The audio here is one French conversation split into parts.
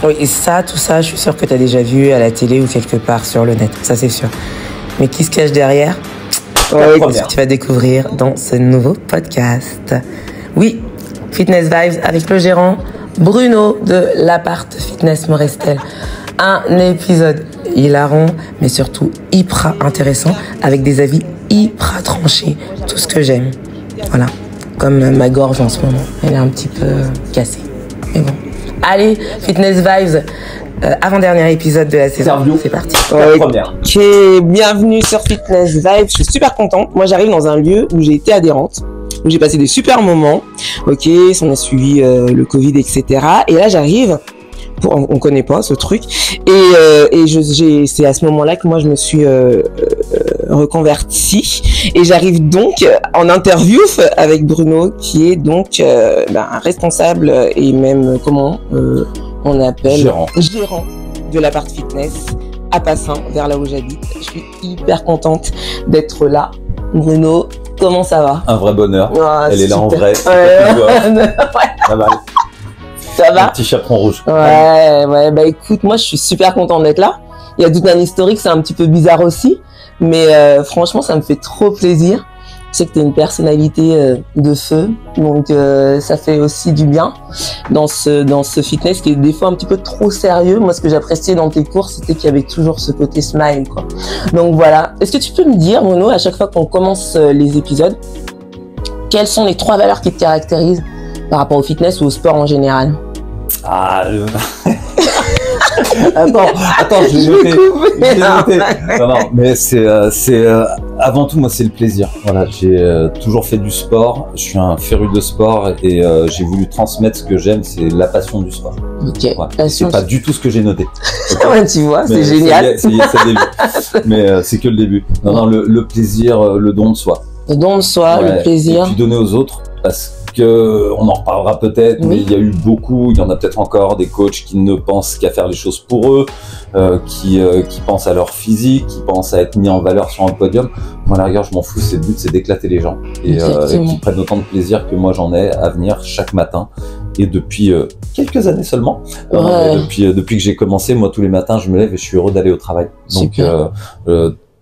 Oui, et ça, tout ça, je suis sûre que tu as déjà vu à la télé ou quelque part sur le net. Ça, c'est sûr. Mais qui se cache derrière? Ouais, tu vas découvrir dans ce nouveau podcast. Oui, Fitness Vibes avec le gérant Bruno de l'appart Fitness Morestel. Un épisode hilarant, mais surtout hyper intéressant, avec des avis hyper tranchés. Tout ce que j'aime. Voilà. Comme ma gorge en ce moment. Elle est un petit peu cassée. Mais bon. Allez, Fitness Vibes. Avant-dernier épisode de la saison. C'est parti. Première. Ok, bienvenue sur Fitness Vibes. Je suis super contente. Moi, j'arrive dans un lieu où j'ai été adhérente, où j'ai passé des super moments. Ok, on a suivi le Covid, etc. Et là, j'arrive. On connaît pas ce truc. Et c'est à ce moment-là que moi, je me suis reconvertie. Et j'arrive donc en interview avec Bruno, qui est donc responsable et même, on appelle gérant de l'appart fitness à Passin, vers là où j'habite. Je suis hyper contente d'être là. Bruno, comment ça va? Un vrai bonheur. Elle est là en vrai. Pas mal. Ça va? Un petit chaperon rouge. Ouais, bah écoute, moi je suis super contente d'être là. Il y a tout un historique, c'est un petit peu bizarre aussi, mais franchement ça me fait trop plaisir. Je sais que tu es une personnalité de feu, donc ça fait aussi du bien dans ce fitness qui est des fois un petit peu trop sérieux. Moi, ce que j'appréciais dans tes cours, c'était qu'il y avait toujours ce côté smile, quoi. Donc voilà. Est-ce que tu peux me dire, Bruno, à chaque fois qu'on commence les épisodes, quelles sont les 3 valeurs qui te caractérisent par rapport au fitness ou au sport en général? Attends, je l'ai noté. Non, mais c'est avant tout, moi, c'est le plaisir. Voilà, j'ai toujours fait du sport. Je suis un féru de sport et j'ai voulu transmettre ce que j'aime, c'est la passion du sport. Ok. Ouais. C'est pas du tout ce que j'ai noté. Okay. Ouais, tu vois, c'est génial. C'est le début. Mais c'est que le début. Non, le plaisir, le don de soi. Le don de soi, le plaisir. Et puis donner aux autres, parce que on en reparlera peut-être, mais il y en a peut-être encore des coachs qui ne pensent qu'à faire les choses pour eux, qui pensent à leur physique, qui pensent à être mis en valeur sur un podium. Moi, à la rigueur, je m'en fous, c'est le but, c'est d'éclater les gens et qu'ils prennent autant de plaisir que moi j'en ai à venir chaque matin. Et depuis quelques années seulement, depuis que j'ai commencé, moi tous les matins, je me lève et je suis heureux d'aller au travail. Donc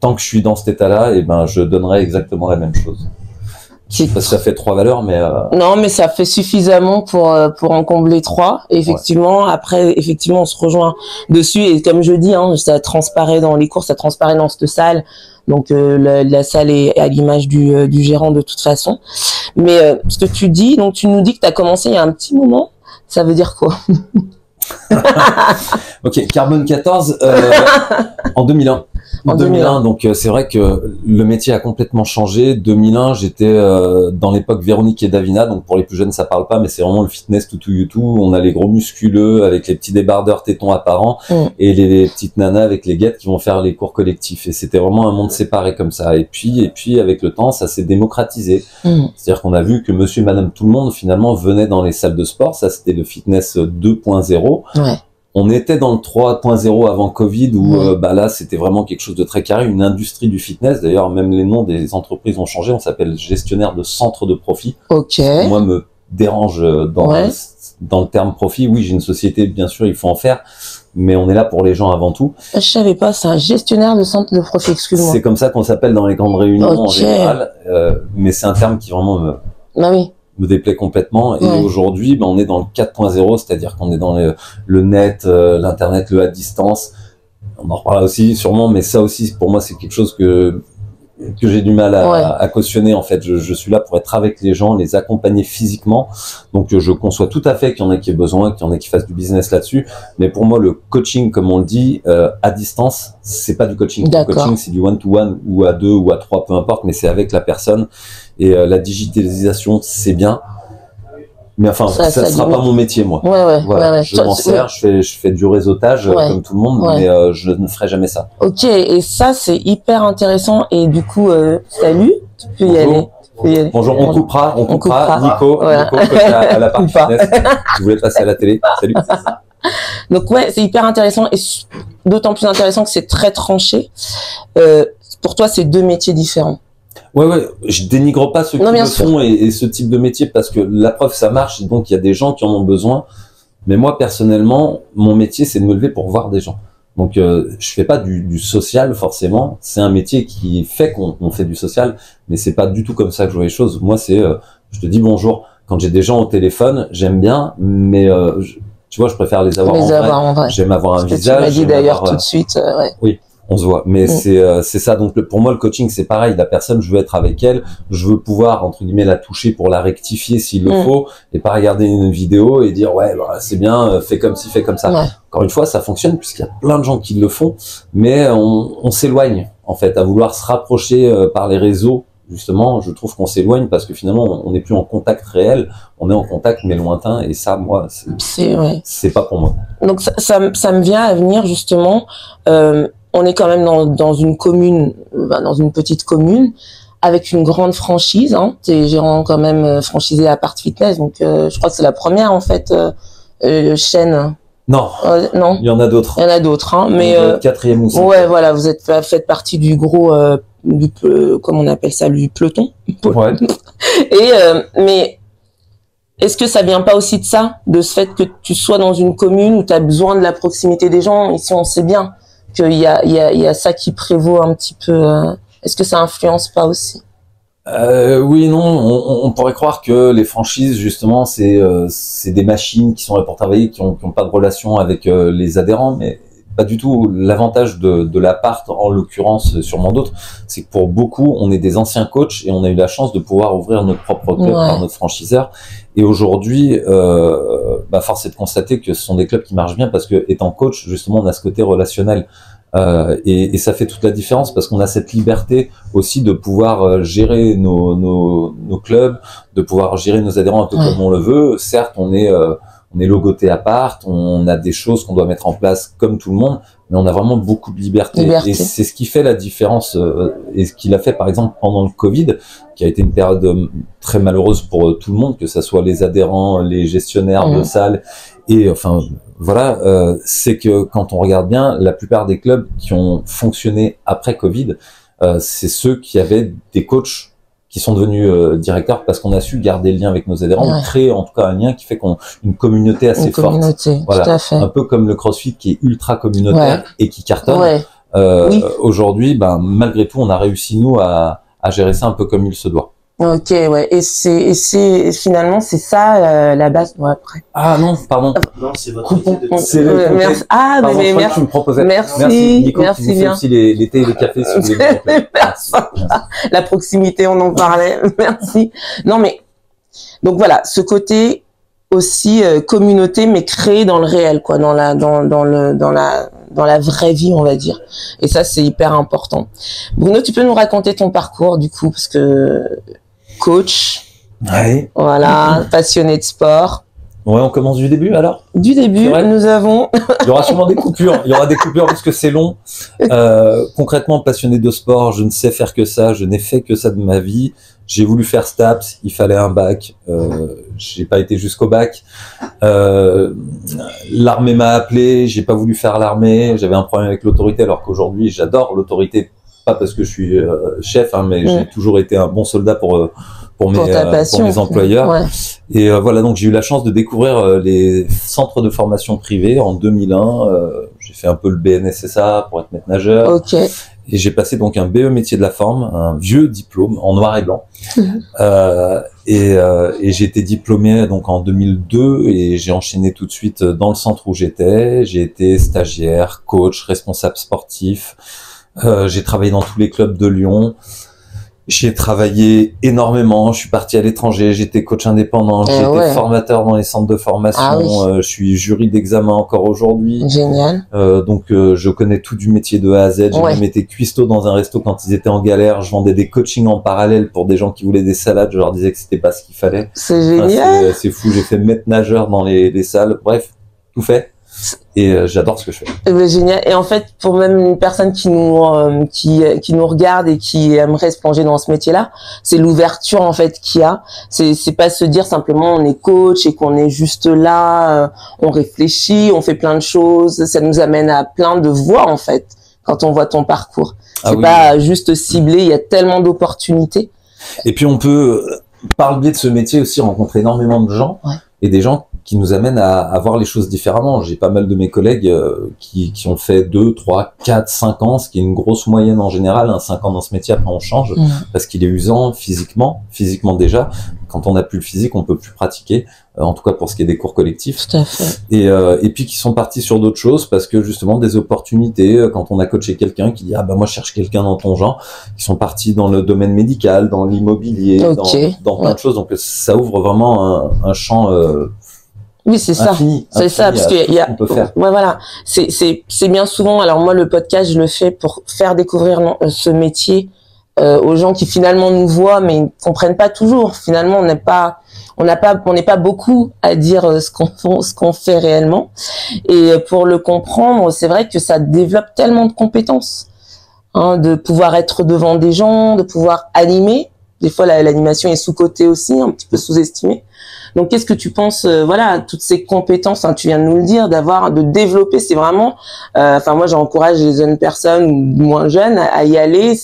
tant que je suis dans cet état-là, je donnerai exactement la même chose. Parce que ça fait 3 valeurs, mais non, mais ça fait suffisamment pour en combler 3. Effectivement, après, on se rejoint dessus et comme je dis, ça transparaît dans les cours, ça transparaît dans cette salle. Donc la salle est à l'image du gérant de toute façon. Mais ce que tu dis, donc tu nous dis que tu as commencé il y a un petit moment. Ça veut dire quoi? Ok, Carbone 14 en 2001. En 2001, donc c'est vrai que le métier a complètement changé. 2001, j'étais dans l'époque Véronique et Davina, donc pour les plus jeunes ça parle pas, mais c'est vraiment le fitness toutou youtou. On a les gros musculeux avec les petits débardeurs tétons apparents et les petites nanas avec les guettes qui vont faire les cours collectifs. Et c'était vraiment un monde séparé comme ça. Et puis avec le temps, ça s'est démocratisé. C'est-à-dire qu'on a vu que monsieur et madame tout le monde finalement venait dans les salles de sport. Ça c'était le fitness 2.0. Ouais. On était dans le 3.0 avant Covid où là c'était vraiment quelque chose de très carré, une industrie du fitness. D'ailleurs même les noms des entreprises ont changé, on s'appelle gestionnaire de centre de profit. Ok. Ce qui, moi me dérange dans le terme profit. Oui, j'ai une société, bien sûr, il faut en faire, mais on est là pour les gens avant tout. Je savais pas, c'est un gestionnaire de centre de profit, excuse-moi. C'est comme ça qu'on s'appelle dans les grandes réunions en général, mais c'est un terme qui vraiment me déplaît complètement. Et aujourd'hui, on est dans le 4.0, c'est-à-dire qu'on est dans le net, l'internet, le à distance. On en reparlera aussi sûrement, mais ça aussi, pour moi, c'est quelque chose que j'ai du mal à cautionner. En fait, je suis là pour être avec les gens, les accompagner physiquement. Donc, je conçois tout à fait qu'il y en a qui aient besoin, qu'il y en a qui fassent du business là-dessus. Mais pour moi, le coaching, comme on le dit, à distance, c'est pas du coaching. Le coaching, c'est du one-to-one ou à 2 ou à 3, peu importe, mais c'est avec la personne. Et la digitalisation, c'est bien. Mais enfin, ça sera pas mon métier, moi. Je m'en sers, je fais du réseautage comme tout le monde, mais je ne ferai jamais ça. Ok, et ça, c'est hyper intéressant. Et du coup, salut, tu peux y aller. Bonjour, on coupera. Nico, coach à la partie fitness. Tu voulais passer à la télé. Salut. Donc c'est hyper intéressant et d'autant plus intéressant que c'est très tranché. Pour toi, c'est 2 métiers différents. Je dénigre pas ceux qui le font et ce type de métier parce que la preuve ça marche, donc il y a des gens qui en ont besoin. Mais moi, personnellement, mon métier, c'est de me lever pour voir des gens. Donc, je fais pas du social forcément. C'est un métier qui fait qu'on fait du social, mais c'est pas du tout comme ça que je vois les choses. Moi, c'est, je te dis bonjour. Quand j'ai des gens au téléphone, j'aime bien, mais tu vois, je préfère les avoir en vrai. J'aime avoir un visage. Tu m'as dit d'ailleurs tout de suite. Ouais. Oui, on se voit. Mais c'est ça. Donc, pour moi, le coaching, c'est pareil. La personne, je veux être avec elle. Je veux pouvoir, entre guillemets, la toucher pour la rectifier s'il le faut, et pas regarder une vidéo et dire, ouais, bah, c'est bien, fais comme ci, fais comme ça. Ouais. Encore une fois, ça fonctionne puisqu'il y a plein de gens qui le font, mais on s'éloigne, en fait, à vouloir se rapprocher par les réseaux. Justement, je trouve qu'on s'éloigne parce que finalement, on n'est plus en contact réel, on est en contact mais lointain, et ça, moi, c'est pas pour moi. Donc ça me vient à venir justement. On est quand même dans une commune, dans une petite commune, avec une grande franchise. Hein. T'es gérant quand même franchisé à Part Fitness, donc je crois que c'est la première en fait chaîne. Non, non, il y en a d'autres. Il y en a d'autres, hein, mais quatrième ou cinquième. Ouais, voilà, vous faites partie du gros, comment on appelle ça, du peloton. Ouais. Et mais est-ce que ça vient pas aussi de ça, de ce fait que tu sois dans une commune où tu as besoin de la proximité des gens? Ici, on sait bien qu'il y a ça qui prévaut un petit peu. Est-ce que ça influence pas aussi? Oui, non, on pourrait croire que les franchises, justement, c'est des machines qui sont là pour travailler, qui ont pas de relation avec les adhérents, mais pas du tout. L'avantage de l'appart, en l'occurrence, sûrement d'autres, c'est que pour beaucoup, on est des anciens coachs et on a eu la chance de pouvoir ouvrir notre propre club par notre franchiseur. Et aujourd'hui, force est de constater que ce sont des clubs qui marchent bien parce que, étant coach, justement, on a ce côté relationnel. Et ça fait toute la différence parce qu'on a cette liberté aussi de pouvoir gérer nos clubs, de pouvoir gérer nos adhérents un peu comme on le veut. Certes, on est logoté à part, on a des choses qu'on doit mettre en place comme tout le monde, mais on a vraiment beaucoup de liberté. Et c'est ce qui fait la différence, et ce qu'il a fait par exemple pendant le Covid, qui a été une période très malheureuse pour tout le monde, que ça soit les adhérents, les gestionnaires de salles, et enfin voilà, c'est que quand on regarde bien, la plupart des clubs qui ont fonctionné après Covid, c'est ceux qui avaient des coachs qui sont devenus directeurs parce qu'on a su garder le lien avec nos adhérents, créer en tout cas un lien qui fait une communauté assez forte. Voilà, tout à fait. Un peu comme le CrossFit qui est ultra communautaire et qui cartonne. Aujourd'hui, malgré tout, on a réussi nous à gérer ça un peu comme il se doit. Ok, ouais. Et c'est finalement c'est ça la base. Ouais, après. Ah non, pardon. Non, c'est votre idée de... merci. Ah, pardon, mais merci. Tu me proposais. Merci. Nico, merci qui bien. Aussi les thés et les cafés si vous voulez. Merci. La proximité, on en parlait. Merci. Non, mais donc voilà, ce côté aussi communauté, mais créé dans le réel, quoi, dans la vraie vie, on va dire. Et ça, c'est hyper important. Bruno, tu peux nous raconter ton parcours, du coup, parce que coach, voilà, passionné de sport. Ouais, on commence du début alors. Du début, nous avons. Il y aura sûrement des coupures. Il y aura des coupures parce que c'est long. Concrètement, passionné de sport, je ne sais faire que ça. Je n'ai fait que ça de ma vie. J'ai voulu faire STAPS, il fallait un bac. J'ai pas été jusqu'au bac. L'armée m'a appelé, j'ai pas voulu faire l'armée. J'avais un problème avec l'autorité, alors qu'aujourd'hui, j'adore l'autorité. Pas parce que je suis chef, hein, mais j'ai toujours été un bon soldat pour mes employeurs. Ouais. Et voilà, donc j'ai eu la chance de découvrir les centres de formation privés en 2001. J'ai fait un peu le BNSSA pour être maître nageur. Ok. Et j'ai passé donc un BE métier de la forme, un vieux diplôme en noir et blanc. Et j'ai été diplômé donc en 2002 et j'ai enchaîné tout de suite dans le centre où j'étais. J'ai été stagiaire, coach, responsable sportif. J'ai travaillé dans tous les clubs de Lyon. J'ai travaillé énormément, je suis parti à l'étranger, j'étais coach indépendant, j'ai été formateur dans les centres de formation, je suis jury d'examen encore aujourd'hui. Génial. Donc je connais tout du métier de A à Z, j'ai même été cuistot dans un resto quand ils étaient en galère, je vendais des coachings en parallèle pour des gens qui voulaient des salades, je leur disais que c'était pas ce qu'il fallait. C'est génial. C'est fou, j'ai fait maître nageur dans les salles, bref, tout fait. Et j'adore ce que je fais. Génial. Et en fait, pour même une personne qui nous regarde et qui aimerait se plonger dans ce métier-là, c'est l'ouverture en fait qu'il y a. C'est pas se dire simplement on est coach et qu'on est juste là, on réfléchit, on fait plein de choses. Ça nous amène à plein de voies en fait quand on voit ton parcours. C'est pas juste ciblé. Il y a tellement d'opportunités. Et puis on peut, par le biais de ce métier aussi, rencontrer énormément de gens et des gens qui nous amène à voir les choses différemment. J'ai pas mal de mes collègues qui ont fait 2, 3, 4, 5 ans, ce qui est une grosse moyenne en général, 5 ans dans ce métier, après on change, parce qu'il est usant physiquement déjà. Quand on n'a plus le physique, on peut plus pratiquer, en tout cas pour ce qui est des cours collectifs. Tout à fait. Et puis qui sont partis sur d'autres choses, parce que justement des opportunités, quand on a coaché quelqu'un qui dit moi je cherche quelqu'un dans ton genre, qui sont partis dans le domaine médical, dans l'immobilier, dans plein de choses. Donc ça ouvre vraiment un champ oui, c'est ça. C'est ça, parce qu'il y a, voilà. C'est bien souvent, alors moi, le podcast, je le fais pour faire découvrir ce métier, aux gens qui finalement nous voient, mais ils ne comprennent pas toujours. Finalement, on n'est pas beaucoup à dire ce qu'on fait réellement. Et pour le comprendre, c'est vrai que ça développe tellement de compétences, hein, de pouvoir être devant des gens, de pouvoir animer. Des fois, l'animation est sous-cotée aussi, un petit peu sous-estimée. Donc, qu'est-ce que tu penses, toutes ces compétences, hein, tu viens de nous le dire, de développer, c'est vraiment, moi, j'encourage les jeunes personnes ou moins jeunes à y aller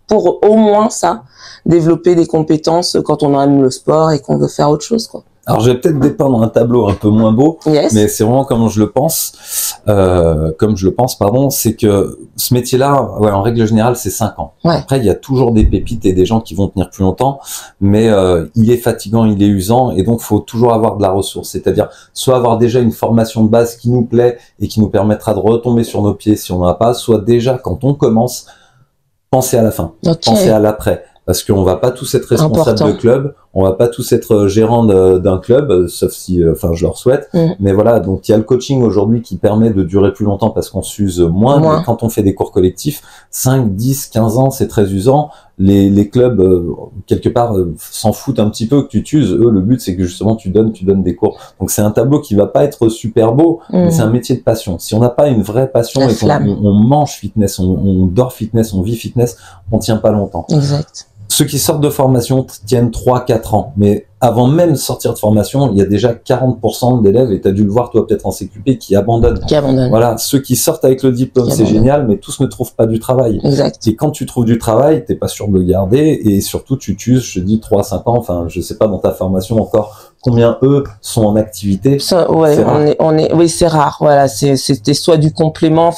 pour au moins ça, développer des compétences quand on aime le sport et qu'on veut faire autre chose, quoi. Alors, je vais peut-être dépeindre un tableau un peu moins beau, mais c'est vraiment comme je le pense, c'est que ce métier-là, en règle générale, c'est 5 ans. Ouais. Après, il y a toujours des pépites et des gens qui vont tenir plus longtemps, mais il est fatigant, il est usant, et donc faut toujours avoir de la ressource. C'est-à-dire, soit avoir déjà une formation de base qui nous plaît et qui nous permettra de retomber sur nos pieds si on n'en a pas, soit déjà, quand on commence, penser à la fin, penser à l'après. Parce qu'on va pas tous être responsables de club, on va pas tous être gérants d'un club, sauf si, je leur souhaite. Mais voilà, donc il y a le coaching aujourd'hui qui permet de durer plus longtemps parce qu'on s'use moins. Mais quand on fait des cours collectifs, 5, 10, 15 ans, c'est très usant. Les clubs, quelque part, s'en foutent un petit peu que tu t'uses. Eux, le but, c'est que justement, tu donnes des cours. Donc c'est un tableau qui va pas être super beau, mais c'est un métier de passion. Si on n'a pas une vraie passion et qu'on mange fitness, on dort fitness, on vit fitness, on tient pas longtemps. Exact. Ceux qui sortent de formation tiennent 3-4 ans. Mais avant même de sortir de formation, il y a déjà 40% d'élèves, et tu as dû le voir toi peut-être en CQP, qui abandonnent. Voilà, ceux qui sortent avec le diplôme, c'est génial, mais tous ne trouvent pas du travail. Exact. Et quand tu trouves du travail, t'es pas sûr de le garder, et surtout tu t'uses, je te dis 3-5 ans, je sais pas dans ta formation encore combien eux sont en activité. Ça, oui, c'est rare. Voilà, c'était soit du complément.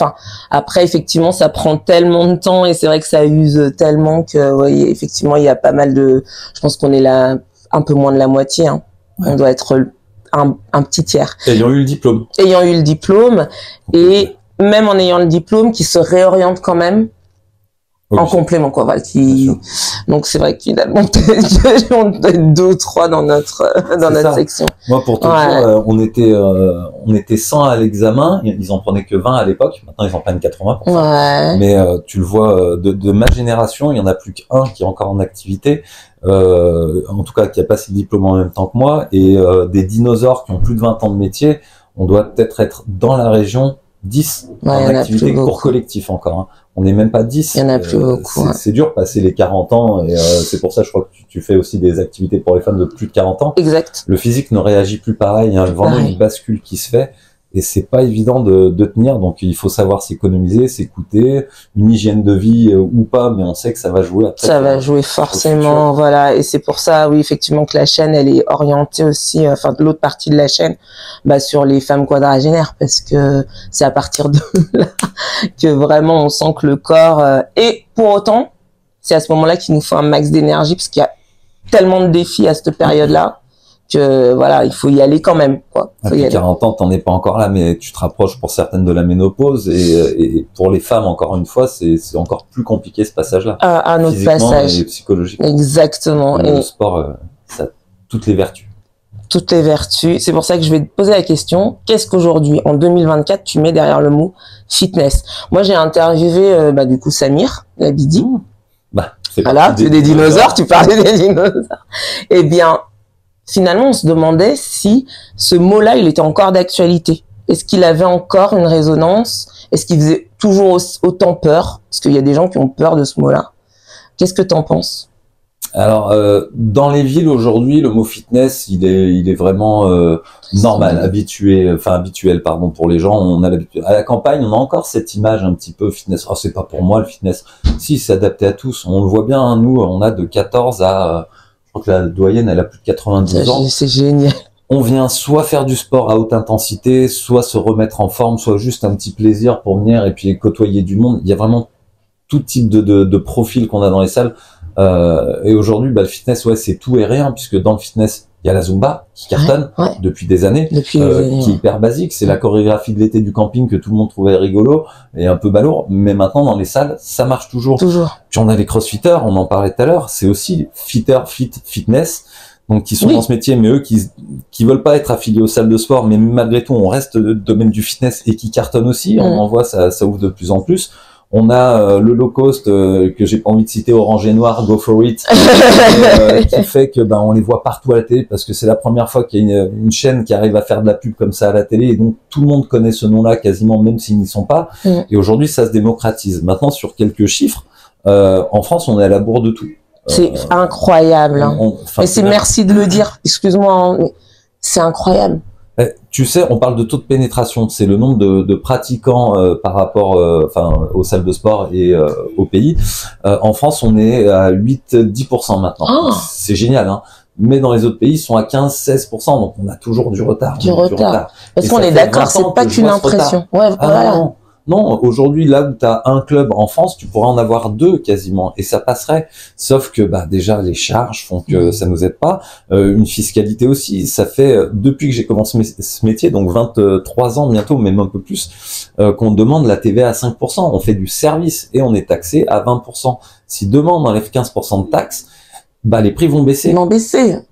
Après, effectivement, ça prend tellement de temps et c'est vrai que ça use tellement que, effectivement, il y a pas mal de. Je pense qu'on est là un peu moins de la moitié. Hein. Ouais. On doit être un petit tiers. Ayant eu le diplôme. Et même en ayant le diplôme, qui se réoriente quand même. En complément, quoi, voilà, donc c'est vrai que finalement, on peut être 2 ou 3 dans notre section. Moi, pour te dire, on était 100 à l'examen, ils en prenaient que 20 à l'époque, maintenant ils en prennent 80 pour ça. Mais, tu le vois, de ma génération, il y en a plus qu'un qui est encore en activité, en tout cas, qui a passé le diplôme en même temps que moi, et, des dinosaures qui ont plus de 20 ans de métier, on doit peut-être être dans la région 10 en activité cours collectif encore, hein. On n'est même pas 10. Il y en a plus beaucoup. C'est dur passer les 40 ans et c'est pour ça je crois que tu fais aussi des activités pour les femmes de plus de 40 ans. Exact. Le physique ne réagit plus pareil, il y a vraiment une bascule qui se fait et c'est pas évident de tenir, donc il faut savoir s'économiser, s'écouter, une hygiène de vie ou pas, mais on sait que ça va jouer après. Ça va jouer forcément, voilà, et c'est pour ça, oui, effectivement, que la chaîne, elle est orientée aussi, l'autre partie de la chaîne, sur les femmes quadragénaires, parce que c'est à partir de là que vraiment on sent que le corps, et pour autant, c'est à ce moment-là qu'il nous faut un max d'énergie, parce qu'il y a tellement de défis à cette période-là, que voilà, il faut y aller quand même, quoi. Après 40 ans, t'en es pas encore là, mais tu te rapproches pour certaines de la ménopause et pour les femmes, encore une fois, c'est encore plus compliqué ce passage-là. Un autre passage. Et psychologiquement. Exactement. Le sport, ça a toutes les vertus. Toutes les vertus. C'est pour ça que je vais te poser la question. Qu'est-ce qu'aujourd'hui, en 2024, tu mets derrière le mot fitness? Moi, j'ai interviewé, du coup, Samir Labidi. Voilà, tu es des dinosaures, tu parlais des dinosaures. Eh bien, finalement, on se demandait si ce mot-là, il était encore d'actualité. Est-ce qu'il avait encore une résonance? Est-ce qu'il faisait toujours autant peur? Parce qu'il y a des gens qui ont peur de ce mot-là. Qu'est-ce que t'en penses? Alors, dans les villes aujourd'hui, le mot fitness, il est vraiment normal, habituel, pour les gens. On a l'habitude. À la campagne, on a encore cette image un petit peu fitness. Oh, c'est pas pour moi le fitness. Si, c'est adapté à tous. On le voit bien, hein, nous, on a de 14 à... Je crois que la doyenne, elle a plus de 90 ans. C'est génial. on vient soit faire du sport à haute intensité, soit se remettre en forme, soit juste un petit plaisir pour venir et puis côtoyer du monde. Il y a vraiment tout type de profil qu'on a dans les salles. Et aujourd'hui, le fitness, c'est tout et rien, puisque dans le fitness, il y a la Zumba qui cartonne depuis des années, qui est hyper basique. C'est la chorégraphie de l'été du camping que tout le monde trouvait rigolo et un peu balourd. Mais maintenant, dans les salles, ça marche toujours. Puis on a les crossfitters, on en parlait tout à l'heure. C'est aussi fitness. Donc, qui sont dans ce métier, mais eux qui veulent pas être affiliés aux salles de sport, mais malgré tout, on reste dans le domaine du fitness et qui cartonnent aussi. On en voit, ça ouvre de plus en plus. On a le low cost que j'ai pas envie de citer, orange et noir, go for it, qui fait que on les voit partout à la télé parce que c'est la première fois qu'il y a une chaîne qui arrive à faire de la pub comme ça à la télé et donc tout le monde connaît ce nom-là quasiment même s'ils n'y sont pas. Et aujourd'hui ça se démocratise. Maintenant sur quelques chiffres, en France on est à la bourre de tout. C'est incroyable. Mais c'est merci de le dire. Excuse-moi, c'est incroyable. Tu sais, on parle de taux de pénétration, c'est le nombre de pratiquants par rapport aux salles de sport et au pays. En France, on est à 8-10% maintenant. Oh. C'est génial, hein. Mais dans les autres pays, ils sont à 15-16%, donc on a toujours du retard. Du retard. Parce qu'on est d'accord, c'est pas qu'une impression. Ouais, voilà. Non, aujourd'hui, là où tu as un club en France, tu pourrais en avoir 2 quasiment, et ça passerait. Sauf que déjà, les charges font que ça nous aide pas. Une fiscalité aussi. Ça fait, depuis que j'ai commencé ce métier, donc 23 ans bientôt, même un peu plus, qu'on demande la TVA à 5%. On fait du service et on est taxé à 20%. Si demain on enlève 15% de taxes, les prix vont baisser.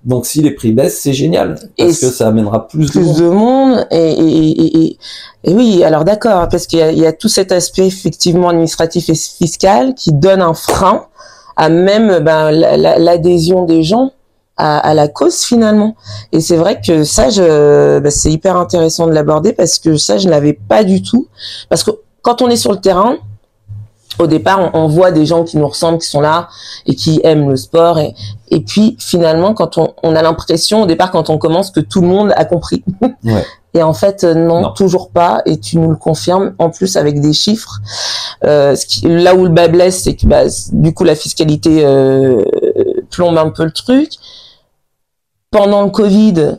Donc si les prix baissent, c'est génial parce que ça amènera plus de monde. Et oui, alors d'accord, parce qu'il y a tout cet aspect effectivement administratif et fiscal qui donne un frein à même l'adhésion des gens à la cause finalement. Et c'est vrai que ça, c'est hyper intéressant de l'aborder parce que ça, je l'avais pas du tout. Parce que quand on est sur le terrain, au départ, on voit des gens qui nous ressemblent, qui sont là et qui aiment le sport. Et puis, finalement, quand on a l'impression, au départ, quand on commence, que tout le monde a compris. Et en fait, non, toujours pas. Et tu nous le confirmes, en plus, avec des chiffres. Là où le bas blesse, c'est que du coup, la fiscalité plombe un peu le truc. Pendant le Covid,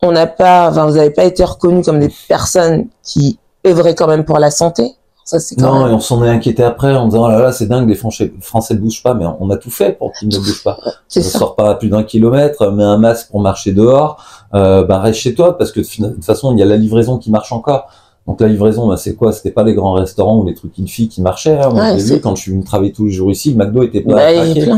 vous n'avez pas été reconnus comme des personnes qui œuvraient quand même pour la santé. Ça, et on s'en est inquiété après en disant, oh là là, c'est dingue, les Français ne bougent pas, mais on a tout fait pour qu'ils ne bougent pas. On ne sort pas à plus d'1 kilomètre, mets un masque pour marcher dehors, reste chez toi, parce que de toute façon, il y a la livraison qui marche encore. Donc la livraison, c'est quoi? C'était pas les grands restaurants ou les trucs in-fi qui marchaient. Hein. Moi, j'ai vu, quand je suis venu travailler tous les jours ici, le McDo était plein à craquer.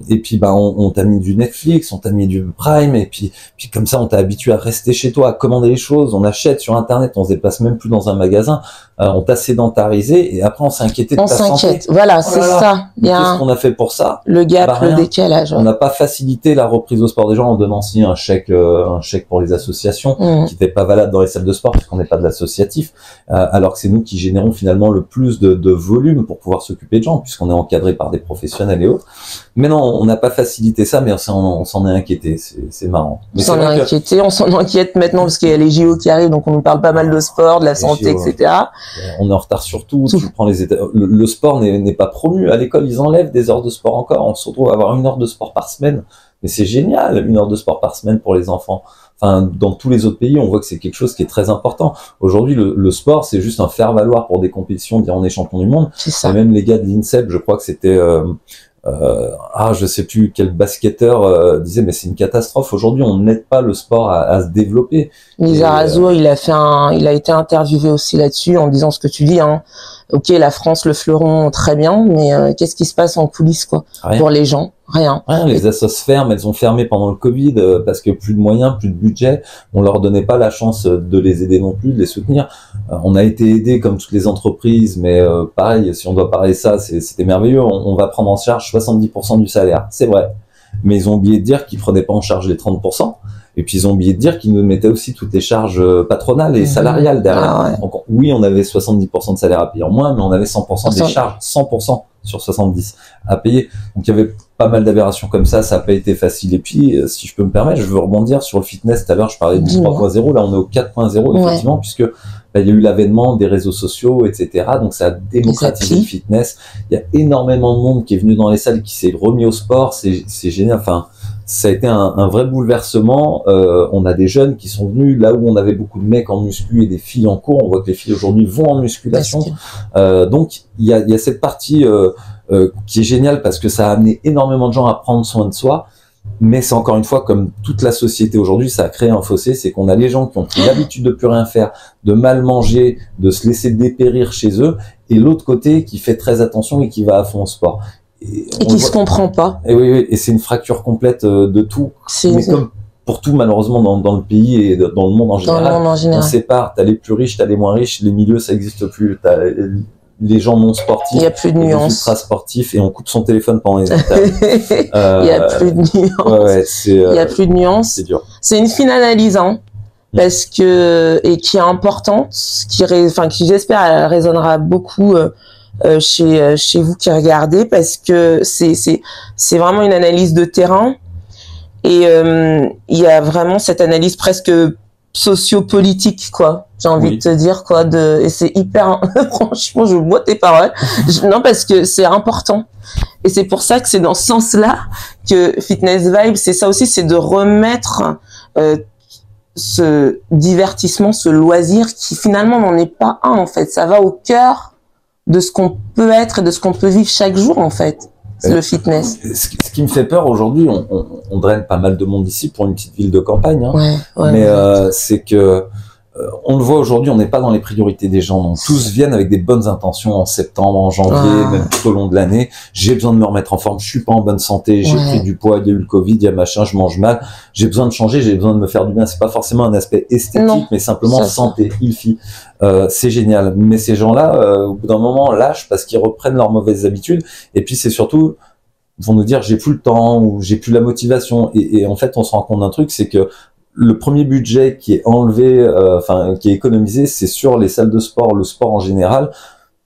Et puis on t'a mis du Netflix, on t'a mis du Prime, et puis comme ça on t'a habitué à rester chez toi, à commander les choses, on achète sur internet, on se déplace même plus dans un magasin, on t'a sédentarisé et après on s'est inquiété de ta santé. Voilà, c'est ça. Qu'est-ce qu'on a fait pour ça? Le gap, le décalage. On n'a pas facilité la reprise au sport des gens en donnant aussi un chèque pour les associations qui n'était pas valable dans les salles de sport parce qu'on n'est pas de l'associatif, alors que c'est nous qui générons finalement le plus de volume pour pouvoir s'occuper de gens puisqu'on est encadré par des professionnels et autres. Mais non, on n'a pas facilité ça, mais on s'en est inquiété. C'est marrant. On s'en est inquiété, on s'en inquiète maintenant parce qu'il y a les JO qui arrivent, donc on nous parle pas mal de sport, de la santé, etc. On est en retard sur tout. Tu prends le sport n'est pas promu. À l'école, ils enlèvent des heures de sport encore. On se retrouve à avoir 1 heure de sport par semaine. Mais c'est génial, 1 heure de sport par semaine pour les enfants. Enfin, dans tous les autres pays, on voit que c'est quelque chose qui est très important. Aujourd'hui, le sport, c'est juste un faire-valoir pour des compétitions, dire on est champion du monde. C'est ça. Et même les gars de l'INSEP, je crois que c'était... je sais plus quel basketteur disait, mais c'est une catastrophe. Aujourd'hui, on n'aide pas le sport à se développer. Lizarazu, il a été interviewé aussi là-dessus en disant ce que tu dis, hein. Ok, la France, le fleuron, très bien, mais qu'est-ce qui se passe en coulisses, quoi? Rien. Pour les gens? Rien. Les assos ferment, elles ont fermé pendant le Covid parce que plus de moyens, plus de budget. On leur donnait pas la chance de les aider non plus, de les soutenir. On a été aidés comme toutes les entreprises, mais pareil, si on doit parler de ça, c'était merveilleux. On va prendre en charge 70% du salaire, c'est vrai. Mais ils ont oublié de dire qu'ils prenaient pas en charge les 30%. Et puis ils ont oublié de dire qu'ils nous mettaient aussi toutes les charges patronales et salariales derrière. Donc oui, on avait 70% de salaire à payer en moins, mais on avait 100% des charges, 100% sur 70 à payer. Donc il y avait pas mal d'aberrations comme ça n'a pas été facile. Et puis, si je peux me permettre, je veux rebondir sur le fitness. Tout à l'heure, je parlais du 3.0, là on est au 4.0, effectivement, puisque il y a eu l'avènement des réseaux sociaux, etc. Donc ça a démocratisé le fitness. Il y a énormément de monde qui est venu dans les salles, qui s'est remis au sport, c'est génial. Enfin, ça a été un vrai bouleversement. On a des jeunes qui sont venus là où on avait beaucoup de mecs en muscu et des filles en cours. On voit que les filles aujourd'hui vont en musculation. Donc il y a cette partie qui est géniale parce que ça a amené énormément de gens à prendre soin de soi. Mais c'est encore une fois comme toute la société aujourd'hui, ça a créé un fossé, c'est qu'on a les gens qui ont pris l'habitude de plus rien faire, de mal manger, de se laisser dépérir chez eux, et l'autre côté qui fait très attention et qui va à fond au sport. Et qui se comprend pas. Et oui, et c'est une fracture complète de tout. Mais comme pour tout, malheureusement, dans le pays et dans le monde en général, on sépare. T'as les plus riches, t'as les moins riches, les milieux, ça n'existe plus. T'as les gens non sportifs, il y a plus de nuances, les ultra sportifs, et on coupe son téléphone pendant les interviews. Il y a plus de nuances. Il y a plus de nuances. C'est dur. C'est une fine analyse, hein, parce que et qui est importante, qui j'espère elle résonnera beaucoup chez vous qui regardez, parce que c'est vraiment une analyse de terrain, et il y a vraiment cette analyse presque sociopolitique, quoi, j'ai envie de te dire, quoi, et c'est hyper franchement je bois tes paroles. Non, parce que c'est important, et c'est pour ça que c'est dans ce sens-là que Fitness Vibe, c'est ça aussi, c'est de remettre ce divertissement, ce loisir qui finalement n'en est pas un, en fait, ça va au cœur de ce qu'on peut être et de ce qu'on peut vivre chaque jour, en fait. C'est le fitness. Ce qui me fait peur aujourd'hui, on draine pas mal de monde ici pour une petite ville de campagne, hein, mais c'est que on le voit aujourd'hui, on n'est pas dans les priorités des gens. Donc tous viennent avec des bonnes intentions en septembre, en janvier, même tout au long de l'année. J'ai besoin de me remettre en forme, je suis pas en bonne santé, j'ai pris du poids, il y a eu le Covid, il y a machin, je mange mal, j'ai besoin de changer, j'ai besoin de me faire du bien. C'est pas forcément un aspect esthétique, mais simplement santé, c'est génial. Mais ces gens-là, au bout d'un moment, lâchent parce qu'ils reprennent leurs mauvaises habitudes. Et puis c'est surtout, ils vont nous dire j'ai plus le temps ou j'ai plus la motivation. Et en fait, on se rend compte d'un truc, c'est que le premier budget qui est enlevé, qui est économisé, c'est sur les salles de sport, le sport en général.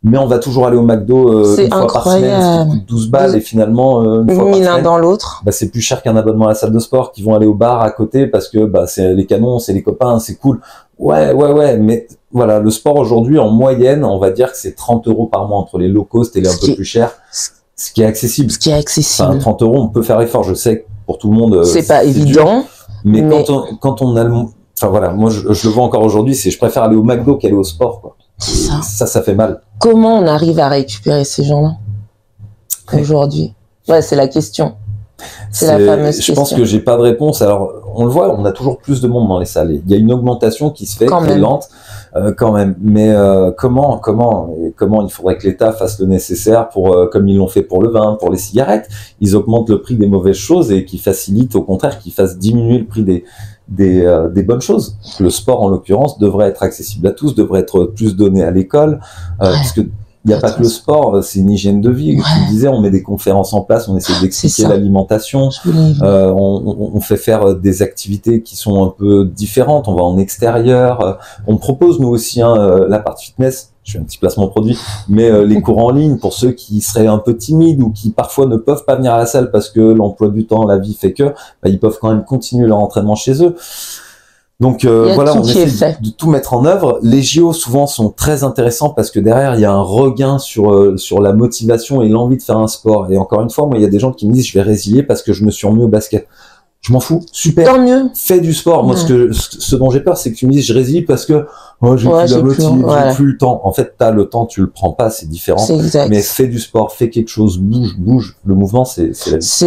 Mais on va toujours aller au McDo une fois par semaine, ce qui coûte 12 balles, et finalement une fois par semaine, l'un dans l'autre. C'est plus cher qu'un abonnement à la salle de sport, qui vont aller au bar à côté parce que c'est les canons, c'est les copains, c'est cool. Ouais, mais voilà, le sport aujourd'hui en moyenne, on va dire que c'est 30 € par mois entre les low cost et les un peu plus chers. Ce qui est accessible. 30 €, on peut faire effort. Je sais que pour tout le monde, c'est pas évident. Dur. Mais quand on a moi je le vois encore aujourd'hui, je préfère aller au McDo qu'aller au sport, quoi. Ça fait mal. Comment on arrive à récupérer ces gens-là aujourd'hui? C'est la question. C'est la fameuse question. Je pense que j'ai pas de réponse. Alors, on le voit, on a toujours plus de monde dans les salles. Il y a une augmentation qui se fait, qui est lente, quand même. Mais comment il faudrait que l'État fasse le nécessaire pour, comme ils l'ont fait pour le vin, pour les cigarettes, ils augmentent le prix des mauvaises choses et qui facilitent, au contraire, qui fassent diminuer le prix des bonnes choses. Le sport, en l'occurrence, devrait être accessible à tous, devrait être plus donné à l'école, parce que il n'y a pas que le sport, c'est une hygiène de vie. Tu disais, on met des conférences en place, on essaie d'expliquer l'alimentation, on fait faire des activités qui sont un peu différentes, on va en extérieur, on propose nous aussi la partie fitness, je fais un petit placement produit, mais les cours en ligne pour ceux qui seraient un peu timides ou qui parfois ne peuvent pas venir à la salle parce que l'emploi du temps, la vie fait que, ils peuvent quand même continuer leur entraînement chez eux. Donc voilà, on essaie de tout mettre en œuvre. Les JO souvent sont très intéressants parce que derrière il y a un regain sur la motivation et l'envie de faire un sport. Et encore une fois, moi il y a des gens qui me disent je vais résilier parce que je me suis remis au basket. Je m'en fous, super. Tant mieux. Fais du sport. Moi ce dont j'ai peur, c'est que tu me dises je résilie parce que j'ai plus la motivation, j'ai plus le temps. En fait, t'as le temps, tu le prends pas, c'est différent. C'est exact. Mais fais du sport, fais quelque chose, bouge. Le mouvement, c'est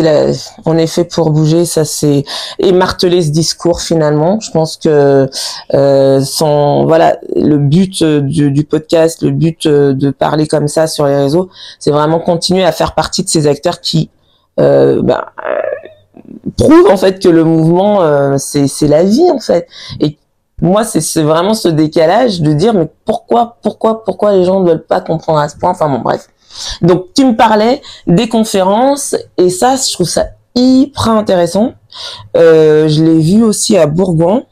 la vie. On est fait pour bouger, ça c'est, et marteler ce discours finalement. Je pense que le but du podcast, le but de parler comme ça sur les réseaux, c'est vraiment continuer à faire partie de ces acteurs qui prouvent en fait que le mouvement c'est la vie en fait. Et moi c'est vraiment ce décalage de dire mais pourquoi les gens ne veulent pas comprendre à ce point. Enfin bon, bref. Donc tu me parlais des conférences et ça je trouve ça hyper intéressant. Je l'ai vu aussi à Bourgoin,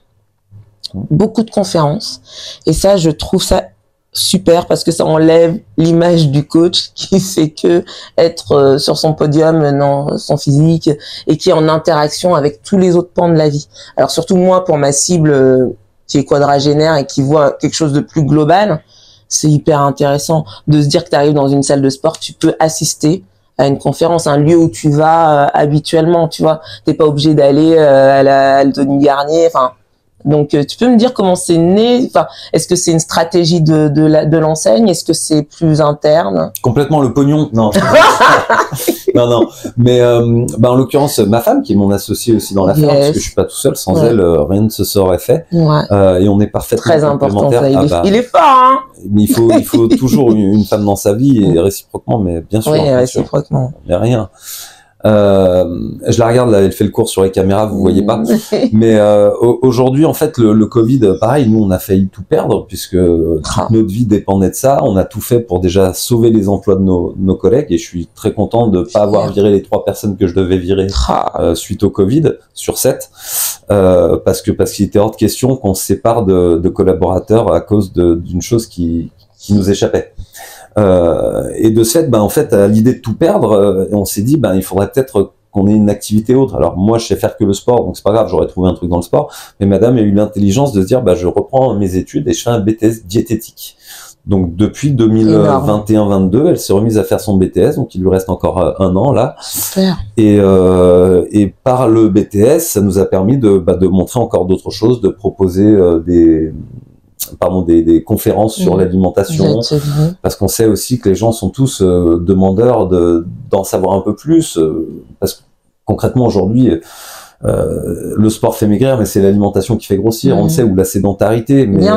beaucoup de conférences, et ça je trouve ça super parce que ça enlève l'image du coach qui fait que être sur son podium dans son physique et qui est en interaction avec tous les autres pans de la vie. Alors surtout moi, pour ma cible qui est quadragénaire et qui voit quelque chose de plus global, c'est hyper intéressant de se dire que tu arrives dans une salle de sport, tu peux assister à une conférence, un lieu où tu vas habituellement, tu vois. T'es pas obligé d'aller à la Denis Garnier, enfin. Donc, tu peux me dire comment c'est né? Enfin, est-ce que c'est une stratégie de l'enseigne? Est-ce que c'est plus interne? Complètement le pognon. Non. non. Mais en l'occurrence, ma femme, qui est mon associée aussi dans l'affaire, parce que je suis pas tout seul. Sans elle, rien ne se serait fait. Et on est parfaitement très important. Ça. Il est fort, hein. Mais il faut toujours une femme dans sa vie et réciproquement, mais bien sûr. Oui, réciproquement. Mais rien. Je la regarde là, elle fait le cours sur les caméras, vous voyez pas. Mais aujourd'hui, en fait, le Covid, pareil, nous on a failli tout perdre puisque toute notre vie dépendait de ça. On a tout fait pour déjà sauver les emplois de nos collègues et je suis très content de pas avoir viré les 3 personnes que je devais virer suite au Covid sur 7 parce qu'il était hors de question qu'on se sépare de collaborateurs à cause d'une chose qui nous échappait. Et de ce fait, en fait, à l'idée de tout perdre, on s'est dit, il faudrait peut-être qu'on ait une activité autre. Alors moi, je sais faire que le sport, donc c'est pas grave, j'aurais trouvé un truc dans le sport. Mais madame a eu l'intelligence de se dire, je reprends mes études et je fais un BTS diététique. Donc depuis 2021-22, elle s'est remise à faire son BTS, donc il lui reste encore 1 an là. Super. Et par le BTS, ça nous a permis de montrer encore d'autres choses, de proposer des conférences sur l'alimentation, parce qu'on sait aussi que les gens sont tous demandeurs d'en savoir un peu plus, parce que concrètement aujourd'hui, le sport fait maigrir, mais c'est l'alimentation qui fait grossir, on le sait, ou la sédentarité, mais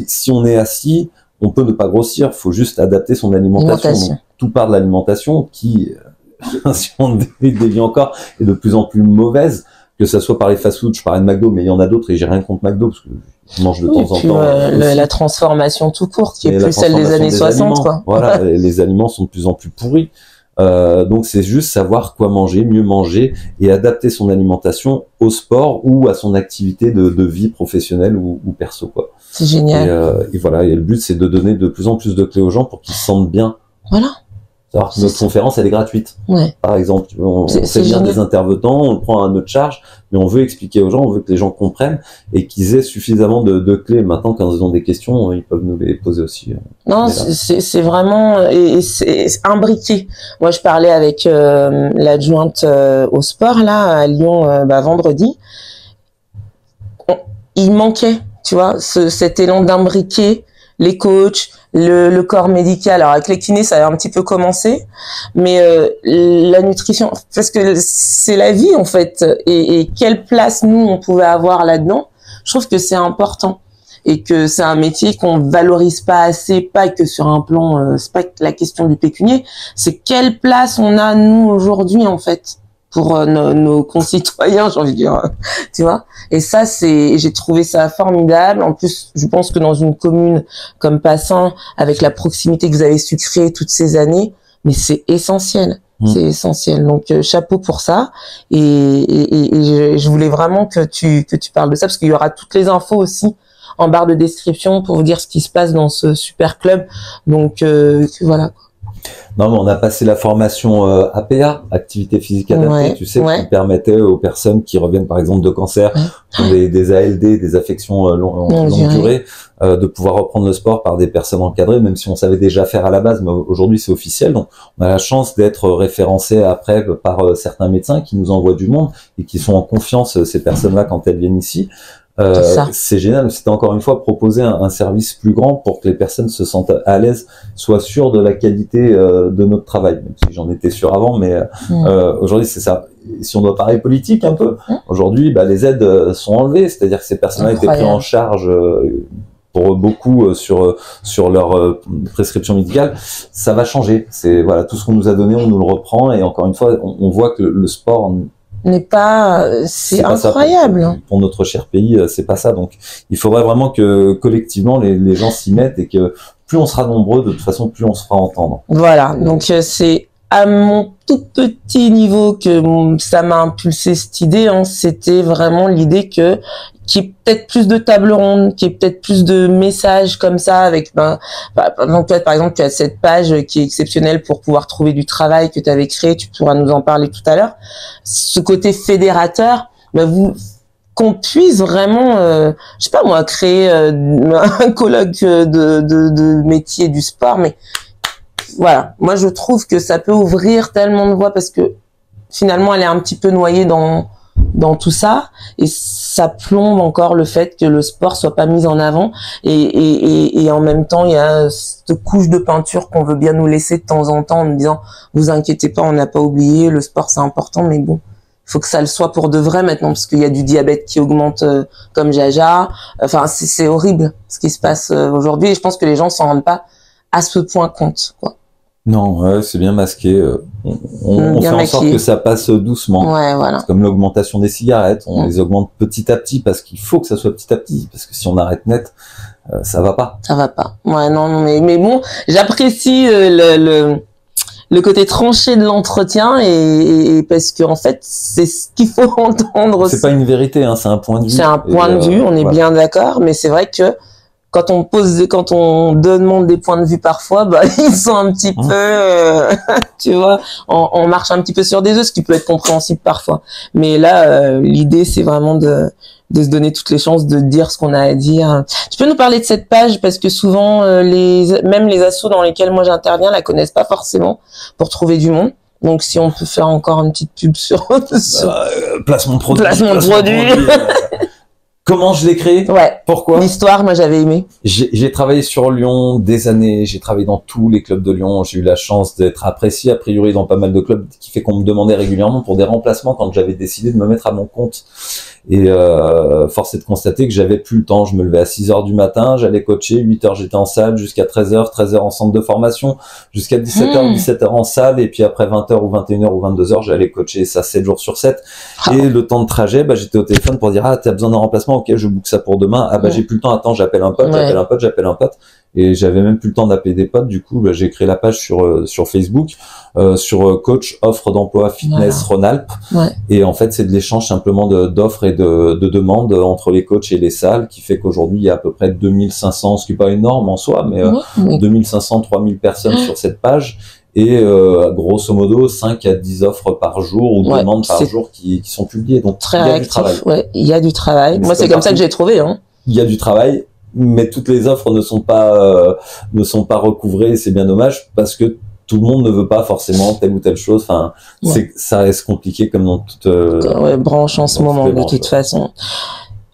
si on est assis, on peut ne pas grossir, faut juste adapter son alimentation. Donc, tout part de l'alimentation qui, si on dévie encore, est de plus en plus mauvaise, que ça soit par les fast-food, je parlais de McDo, mais il y en a d'autres et j'ai rien contre McDo, parce que je mange de temps en temps. La transformation tout court, qui est plus celle des années 60, quoi. Voilà, les aliments sont de plus en plus pourris. Donc c'est juste savoir quoi manger, mieux manger et adapter son alimentation au sport ou à son activité de vie professionnelle ou perso, quoi. C'est génial. Et voilà, et le but c'est de donner de plus en plus de clés aux gens pour qu'ils se sentent bien. Voilà. Alors notre conférence, elle est gratuite. Ouais. Par exemple, on fait venir des intervenants, on le prend à notre charge, mais on veut expliquer aux gens, on veut que les gens comprennent et qu'ils aient suffisamment de clés. Maintenant, quand ils ont des questions, ils peuvent nous les poser aussi. Non, c'est vraiment et c'est imbriqué. Moi, je parlais avec l'adjointe au sport là à Lyon vendredi. Il manquait, tu vois, cet élan d'imbriquer les coachs, le corps médical. Alors avec les kinés, ça a un petit peu commencé, mais la nutrition, parce que c'est la vie en fait, et quelle place nous on pouvait avoir là-dedans. Je trouve que c'est important et que c'est un métier qu'on valorise pas assez, pas que sur un plan, c'est pas la question du pécunier, c'est quelle place on a nous aujourd'hui en fait pour nos concitoyens, j'ai envie de dire, tu vois. Et ça, j'ai trouvé ça formidable. En plus, je pense que dans une commune comme Passant, avec la proximité que vous avez su créer toutes ces années, mais c'est essentiel. C'est essentiel. Donc, chapeau pour ça. Et je voulais vraiment que tu parles de ça, parce qu'il y aura toutes les infos aussi en barre de description pour vous dire ce qui se passe dans ce super club. Donc, voilà. Non, mais on a passé la formation APA, activité physique adaptée, tu sais, qui permettait aux personnes qui reviennent par exemple de cancer, des ALD, des affections longue durée, de pouvoir reprendre le sport par des personnes encadrées, même si on savait déjà faire à la base, mais aujourd'hui c'est officiel. Donc on a la chance d'être référencé après par certains médecins qui nous envoient du monde et qui sont en confiance, ces personnes-là, quand elles viennent ici. C'est génial. C'était encore une fois proposer un service plus grand pour que les personnes se sentent à l'aise, soient sûres de la qualité de notre travail. Même si j'en étais sûr avant, mais aujourd'hui c'est ça. Si on doit parler politique un peu, aujourd'hui les aides sont enlevées, c'est-à-dire que ces personnes-là étaient prises en charge pour beaucoup sur leur prescription médicale. Ça va changer. C'est voilà, tout ce qu'on nous a donné, on nous le reprend, et encore une fois, on voit que le sport n'est pas, c'est incroyable. Pour notre cher pays, c'est pas ça. Donc, il faudrait vraiment que collectivement les gens s'y mettent, et que plus on sera nombreux, de toute façon, plus on se fera entendre. Voilà. Donc, c'est à mon tout petit niveau que ça m'a impulsé cette idée. C'était vraiment l'idée qu'il y ait peut-être plus de tables rondes, qu'il y ait peut-être plus de messages comme ça, avec par exemple tu as cette page qui est exceptionnelle pour pouvoir trouver du travail que tu avais créé, tu pourras nous en parler tout à l'heure. Ce côté fédérateur, qu'on puisse vraiment, je sais pas moi, créer un colloque de métier du sport, mais voilà, moi je trouve que ça peut ouvrir tellement de voies parce que finalement elle est un petit peu noyée dans tout ça et ça plombe encore le fait que le sport soit pas mis en avant et en même temps il y a cette couche de peinture qu'on veut bien nous laisser de temps en temps en nous disant vous inquiétez pas, on n'a pas oublié, le sport c'est important, mais bon, il faut que ça le soit pour de vrai maintenant parce qu'il y a du diabète qui augmente comme jaja, enfin c'est horrible ce qui se passe aujourd'hui et je pense que les gens s'en rendent pas à ce point compte, quoi. Non, ouais, c'est bien masqué. On fait en sorte que ça passe doucement. Ouais, voilà. C'est comme l'augmentation des cigarettes, on les augmente petit à petit parce qu'il faut que ça soit petit à petit. Parce que si on arrête net, ça va pas. Ça va pas. Ouais, non, mais bon, j'apprécie le côté tranché de l'entretien et parce que en fait, c'est ce qu'il faut entendre. C'est pas une vérité, hein, c'est un point de vue. C'est un point de vue, on est bien d'accord, mais c'est vrai que quand on demande des points de vue parfois, bah ils sont un petit peu, tu vois, on marche un petit peu sur des œufs, ce qui peut être compréhensible parfois. Mais là, l'idée c'est vraiment de se donner toutes les chances de dire ce qu'on a à dire. Tu peux nous parler de cette page parce que souvent même les assos dans lesquels moi j'interviens la connaissent pas forcément pour trouver du monde. Donc si on peut faire encore une petite pub sur placement de produit. Comment je l'ai créé? Ouais. Pourquoi? L'histoire, moi j'avais aimé. J'ai travaillé sur Lyon des années, j'ai travaillé dans tous les clubs de Lyon, j'ai eu la chance d'être apprécié a priori dans pas mal de clubs, qui fait qu'on me demandait régulièrement pour des remplacements quand j'avais décidé de me mettre à mon compte. Et force est de constater que j'avais plus le temps, je me levais à 6h du matin, j'allais coacher, 8h j'étais en salle, jusqu'à 13h, 13h en centre de formation, jusqu'à 17h, 17h en salle, et puis après 20h ou 21h ou 22h, j'allais coacher ça 7 jours sur 7. Et le temps de trajet, bah, j'étais au téléphone pour dire, ah, t'as besoin d'un remplacement? Ok, je book ça pour demain. Ah, bah, j'ai plus le temps, attends, j'appelle un pote, j'appelle un pote. Et j'avais même plus le temps d'appeler des potes. Du coup, bah, j'ai créé la page sur Facebook, sur coach offre d'emploi fitness Rhône-Alpes. Ouais. Et en fait, c'est de l'échange simplement d'offres et de demandes entre les coachs et les salles, qui fait qu'aujourd'hui, il y a à peu près 2500, ce qui est pas énorme en soi, mais 2500, 3000 personnes sur cette page. Et grosso modo 5 à 10 offres par jour ou demandes par jour qui sont publiées. Donc très réactif, il y a du travail. Moi, c'est comme ça que j'ai trouvé. Il y a du travail, mais toutes les offres ne sont pas recouvrées. C'est bien dommage parce que tout le monde ne veut pas forcément telle ou telle chose. Enfin, ça reste compliqué comme dans toute branche en ce moment de toute façon.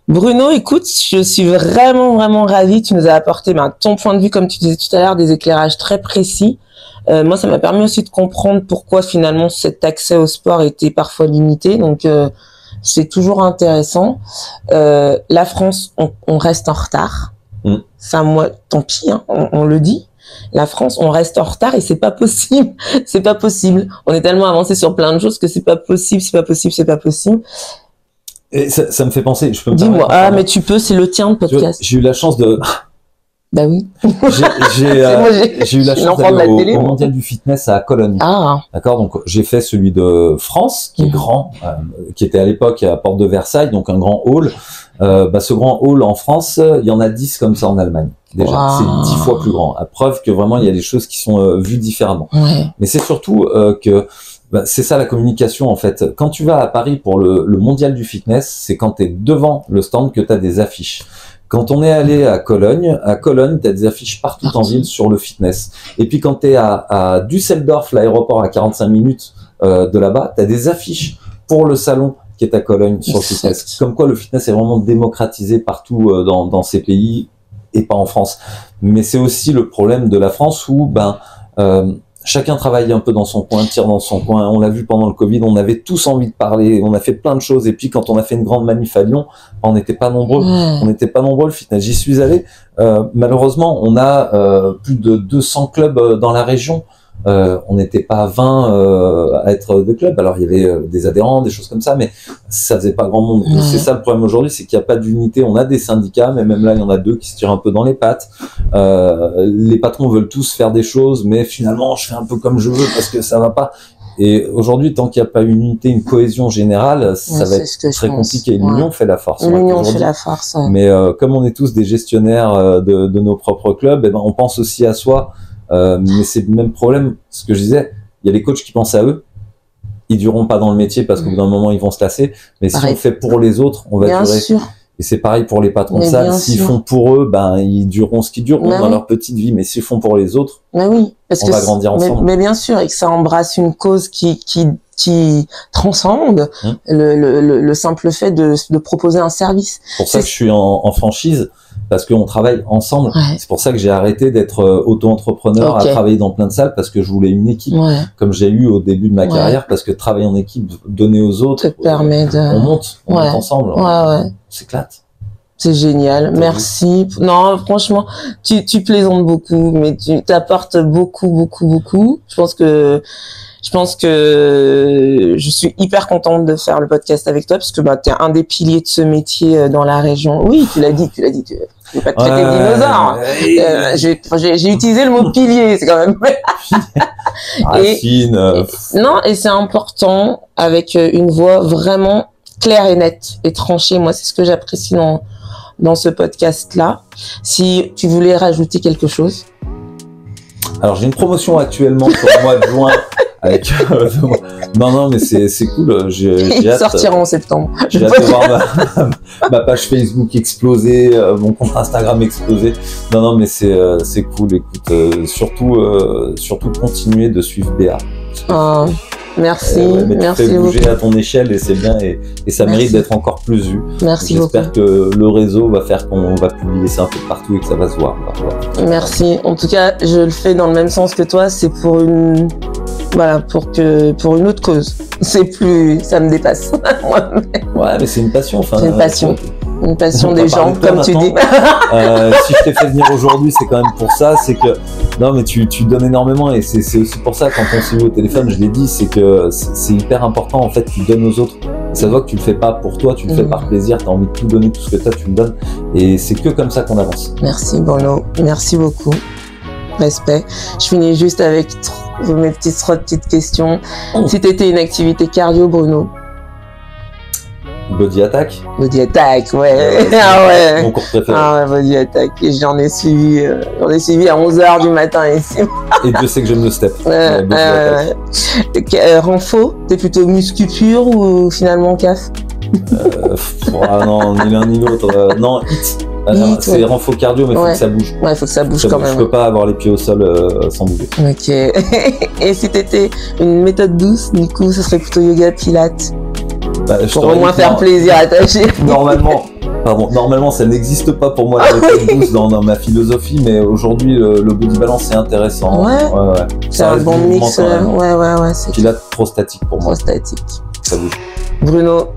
Bruno, écoute, je suis vraiment ravie. Tu nous as apporté ton point de vue, comme tu disais tout à l'heure, des éclairages très précis. Moi, ça m'a permis aussi de comprendre pourquoi finalement cet accès au sport était parfois limité. Donc, c'est toujours intéressant. La France, on reste en retard. Ça, moi, tant pis, hein, on le dit. La France, on reste en retard et c'est pas possible. C'est pas possible. On est tellement avancé sur plein de choses que c'est pas possible. Et ça me fait penser. Je peux me Dis-moi. Mais tu peux. C'est le tien, le podcast. J'ai eu la chance de. Bah oui. J'ai eu la chance d'aller au mondial du fitness à Cologne. Ah. D'accord. Donc j'ai fait celui de France, qui est grand, qui était à l'époque à Porte de Versailles, donc un grand hall. Ce grand hall en France, il y en a 10 comme ça en Allemagne. Déjà, c'est 10 fois plus grand. À preuve que vraiment il y a des choses qui sont vues différemment. Ouais. Mais c'est surtout que c'est ça la communication en fait. Quand tu vas à Paris pour le mondial du fitness, c'est quand tu es devant le stand que tu as des affiches. Quand on est allé à Cologne, tu as des affiches partout en ville sur le fitness. Et puis quand tu es à Düsseldorf, l'aéroport à 45 minutes de là-bas, tu as des affiches pour le salon qui est à Cologne sur le fitness. Comme quoi le fitness est vraiment démocratisé partout dans ces pays et pas en France. Mais c'est aussi le problème de la France où chacun travaille un peu dans son coin, tire dans son coin. On l'a vu pendant le Covid, on avait tous envie de parler, on a fait plein de choses. Et puis quand on a fait une grande manif à Lyon, on n'était pas nombreux. On n'était pas nombreux le fitness. J'y suis allé. Malheureusement, on a plus de 200 clubs dans la région. On n'était pas 20 à être de clubs. Alors il y avait des adhérents, des choses comme ça, mais ça faisait pas grand monde. C'est ça le problème aujourd'hui, c'est qu'il n'y a pas d'unité. On a des syndicats, mais même là il y en a 2 qui se tirent un peu dans les pattes. Les patrons veulent tous faire des choses, mais finalement je fais un peu comme je veux parce que ça va pas. Et aujourd'hui, tant qu'il n'y a pas une unité, une cohésion générale, ça va être très compliqué. L'union fait la force. L'union fait la force. Mais comme on est tous des gestionnaires de nos propres clubs, on pense aussi à soi. Mais c'est le même problème, ce que je disais, il y a les coachs qui pensent à eux, ils dureront pas dans le métier parce qu'au bout d'un moment ils vont se lasser, mais si on fait pour les autres, on va durer. Et c'est pareil pour les patrons de salle. S'ils font pour eux, ben ils dureront ce qu'ils dureront dans leur petite vie. Mais s'ils font pour les autres, on va grandir ensemble. Mais bien sûr, et que ça embrasse une cause qui transcende le simple fait de proposer un service. C'est pour ça que je suis en franchise, parce qu'on travaille ensemble. C'est pour ça que j'ai arrêté d'être auto-entrepreneur à travailler dans plein de salles, parce que je voulais une équipe, comme j'ai eu au début de ma carrière, parce que travailler en équipe, donner aux autres, on monte ensemble, on s'éclate. C'est génial, merci. Non, franchement, tu plaisantes beaucoup, mais tu t'apportes beaucoup. Je pense que je suis hyper contente de faire le podcast avec toi, parce que t'es un des piliers de ce métier dans la région. Oui, tu l'as dit. Tu veux pas te traiter de dinosaure. J'ai utilisé le mot pilier, c'est quand même. Et c'est important, avec une voix vraiment claire et nette et tranchée. Moi, c'est ce que j'apprécie dans ce podcast-là. Si tu voulais rajouter quelque chose. Alors, j'ai une promotion actuellement pour le mois de juin. Avec, non, mais c'est cool. Il sortira en septembre. J'ai hâte de voir ma page Facebook exploser, mon compte Instagram exploser. Non, mais c'est cool. Écoute, surtout continuer de suivre Béa. Merci, mais tu fais bouger à ton échelle et c'est bien, et ça mérite d'être encore plus vu. Merci beaucoup. J'espère que le réseau va faire qu'on va publier ça un peu partout et que ça va se voir. Merci. En tout cas, je le fais dans le même sens que toi. C'est pour une autre cause. Ça me dépasse. Ouais, mais c'est une passion. C'est une passion. Une passion des gens, comme tu dis. Si je t'ai fait venir aujourd'hui, c'est quand même pour ça. C'est que non, mais tu donnes énormément, et c'est aussi pour ça, quand on s'est vu au téléphone, je l'ai dit, c'est que c'est hyper important. En fait, tu donnes aux autres. Ça se voit que tu le fais pas pour toi, tu le fais par plaisir. T'as envie de tout donner, tout ce que t'as, tu le donnes, et c'est que comme ça qu'on avance. Merci Bruno, merci beaucoup. Respect. Je finis juste avec mes trois petites questions. Si t'étais une activité cardio, Bruno. Body Attack. Body Attack, ouais. Mon cours préféré. Body Attack. Et j'en ai suivi à 11h du matin ici. Et Dieu sait que j'aime le step. Renfo, t'es plutôt muscu pur ou finalement CAF? Non, ni l'un ni l'autre. Non, HIIT. C'est renfo cardio, mais il faut que ça bouge. Ouais, il faut que ça bouge quand même. Je peux pas avoir les pieds au sol sans bouger. Ok. Et si t'étais une méthode douce, du coup, ce serait plutôt yoga, pilates. Pour au moins faire plaisir à ta chérie. Normalement, ça n'existe pas pour moi la méthode douce dans ma philosophie, mais aujourd'hui, le body balance, c'est intéressant. Ouais. C'est un bon mix. Ouais. Pilates prostatique pour moi. Prostatique. Ça bouge. Bruno,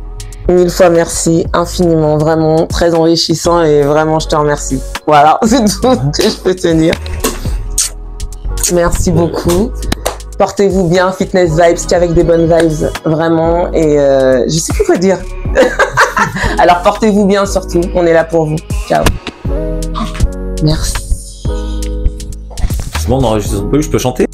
1000 fois merci, infiniment, vraiment très enrichissant, et vraiment je te remercie. Voilà, c'est tout ce que je peux te dire. Merci beaucoup. Portez-vous bien, Fitness Vibes, qu'avec des bonnes vibes, vraiment, et je sais plus quoi dire. Alors portez-vous bien surtout, on est là pour vous. Ciao. Merci. C'est bon, on enregistre un peu, je peux chanter ?